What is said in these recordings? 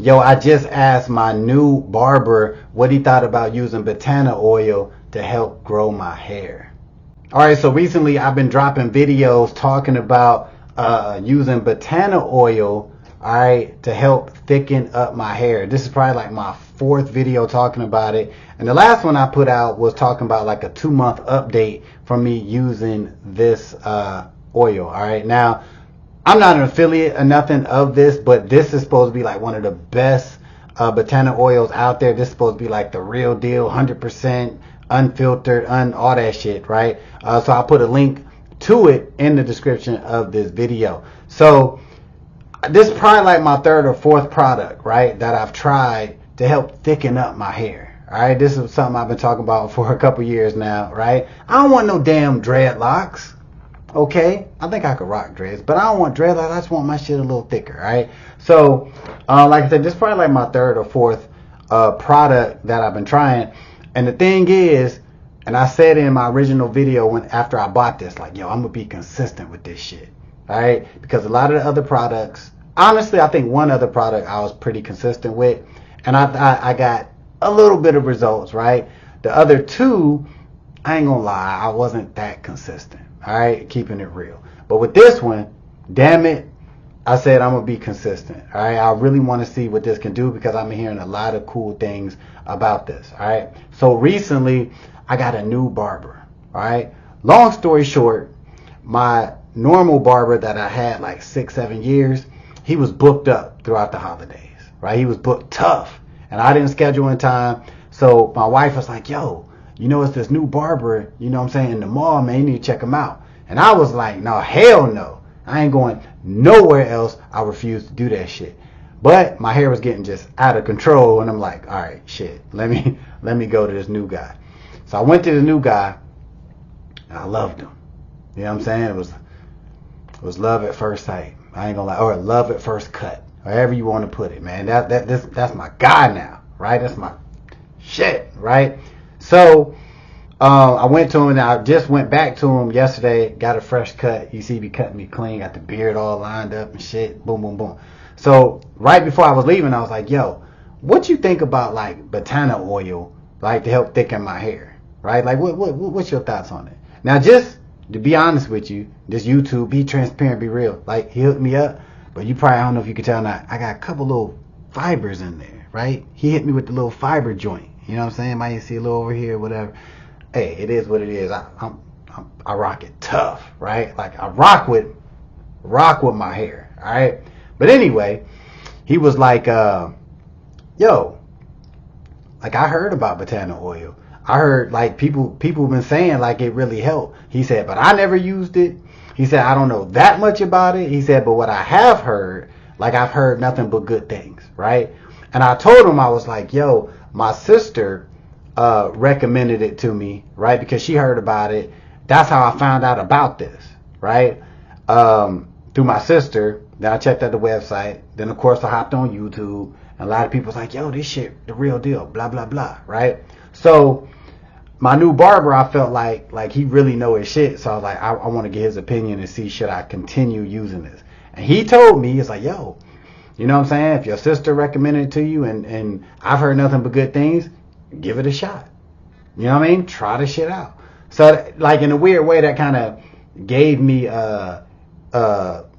Yo, I just asked my new barber what he thought about using Batana oil to help grow my hair. Alright, so recently I've been dropping videos talking about using Batana oil, alright, to help thicken up my hair. This is probably like my 4th video talking about it. And the last one I put out was talking about like a 2-month update from me using this oil. Alright, now I'm not an affiliate or nothing of this, but this is supposed to be like one of the best Batana oils out there. This is supposed to be like the real deal, 100% unfiltered, all that shit, right? So I'll put a link to it in the description of this video. So this is probably like my 3rd or 4th product, right, that I've tried to help thicken up my hair. All right, this is something I've been talking about for a couple years now, right? I don't want no damn dreadlocks. Okay, I think I could rock dreads, but I don't want dreadlocks. I just want my shit a little thicker, right? So, like I said, this is probably like my 3rd or 4th product that I've been trying. And the thing is, and I said in my original video after I bought this, like, yo, I'm gonna be consistent with this shit, all right? Because a lot of the other products, honestly, I think one other product I was pretty consistent with, and I got a little bit of results, right? The other 2, I ain't gonna lie, I wasn't that consistent. All right, keeping it real. But with this one, damn it, I said I'm gonna be consistent. All right, I really want to see what this can do because I'm hearing a lot of cool things about this. All right, so recently I got a new barber. All right, long story short, my normal barber that I had like 6-7 years, he was booked up throughout the holidays. Right, he was booked tough, and I didn't schedule in time. So my wife was like, yo, you know, it's this new barber, you know what I'm saying, in the mall, man, you need to check him out. And I was like, no, hell no. I ain't going nowhere else. I refuse to do that shit. But my hair was getting just out of control, and I'm like, all right, shit, let me go to this new guy. So I went to the new guy, and I loved him. You know what I'm saying? It was love at first sight. I ain't gonna lie, or love at first cut, however you want to put it, man. That's my guy now, right? That's my shit, right? So I went to him, and I just went back to him yesterday, got a fresh cut. You see me cutting me clean, got the beard all lined up and shit, boom, boom, boom. So right before I was leaving, I was like, yo, what you think about like Batana oil, like to help thicken my hair, right? Like what's your thoughts on it? Now, just to be honest with you, this YouTube, be transparent, be real. Like, he hooked me up, but you probably, I don't know if you can tell now, I got a couple little fibers in there, right? He hit me with the little fiber joint. You know what I'm saying? Might see a little over here, whatever. Hey, it is what it is. I rock it tough, right? Like, I rock with my hair, all right? But anyway, he was like, yo, like, I heard about Batana oil. I heard like people been saying like it really helped. He said, but I never used it. He said, I don't know that much about it. He said, but what I have heard, like, I've heard nothing but good things, right? And I told him, I was like, yo, my sister recommended it to me, right? Because she heard about it. That's how I found out about this, right? Through my sister. Then I checked out the website. Then, of course, I hopped on YouTube. And a lot of people was like, yo, this shit, the real deal, blah, blah, blah, right? So my new barber, I felt like he really know his shit. So I was like, I want to get his opinion and see, should I continue using this? And he told me, he's like, yo, you know what I'm saying? If your sister recommended it to you and I've heard nothing but good things, give it a shot. You know what I mean? Try the shit out. So, like, in a weird way, that kind of gave me my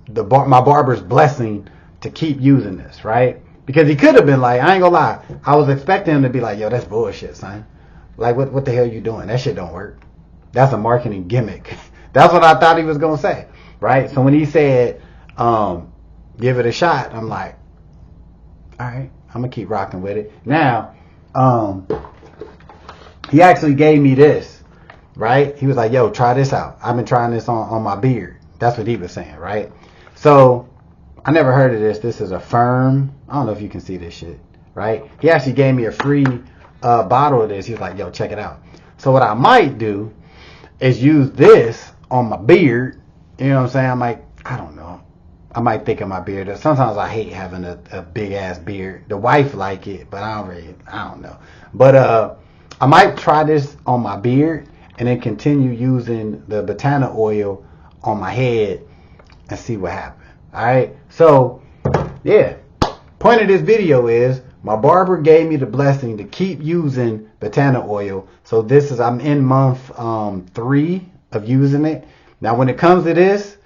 barber's blessing to keep using this, right? Because he could have been like, I ain't gonna lie, I was expecting him to be like, yo, that's bullshit, son. Like, what the hell you doing? That shit don't work. That's a marketing gimmick. That's what I thought he was gonna say, right? So when he said, give it a shot, I'm like, all right, I'm gonna keep rocking with it. Now, he actually gave me this, right? He was like, yo, try this out. I've been trying this on my beard. That's what he was saying, right? So I never heard of this. This is a firm. I don't know if you can see this shit, right? He actually gave me a free bottle of this. He was like, yo, check it out. So what I might do is use this on my beard. You know what I'm saying? I don't know. I might thicken my beard. Sometimes I hate having a big ass beard. The wife like it, but I don't know. But I might try this on my beard and then continue using the Batana oil on my head and see what happens. All right. So, yeah. Point of this video is my barber gave me the blessing to keep using Batana oil. So I'm in month 3 of using it. Now when it comes to this,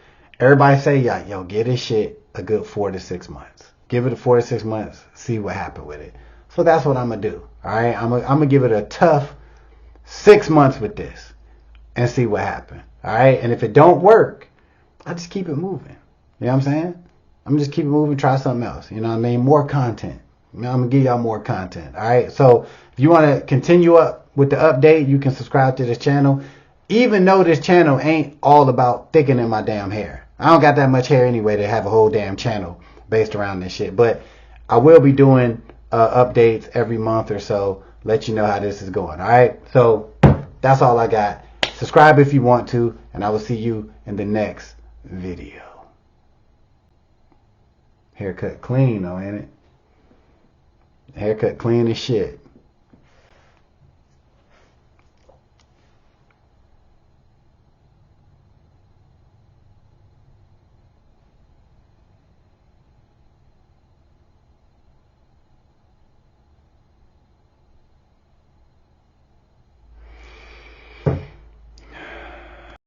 everybody say, yeah, yo, give this shit a good 4 to 6 months. Give it 4 to 6 months, see what happened with it. So that's what I'm gonna do. All right, I'm gonna give it a tough 6 months with this and see what happened. All right, and if it don't work, I just keep it moving. You know what I'm saying? I'm just keep it moving, try something else. You know what I mean? More content. You know, I'm gonna give y'all more content. All right. So if you want to continue up with the update, you can subscribe to this channel. Even though this channel ain't all about thickening my damn hair. I don't got that much hair anyway to have a whole damn channel based around this shit. But I will be doing updates every month or so. Let you know how this is going. All right. So that's all I got. Subscribe if you want to, and I will see you in the next video. Haircut clean though, ain't it? Haircut clean as shit.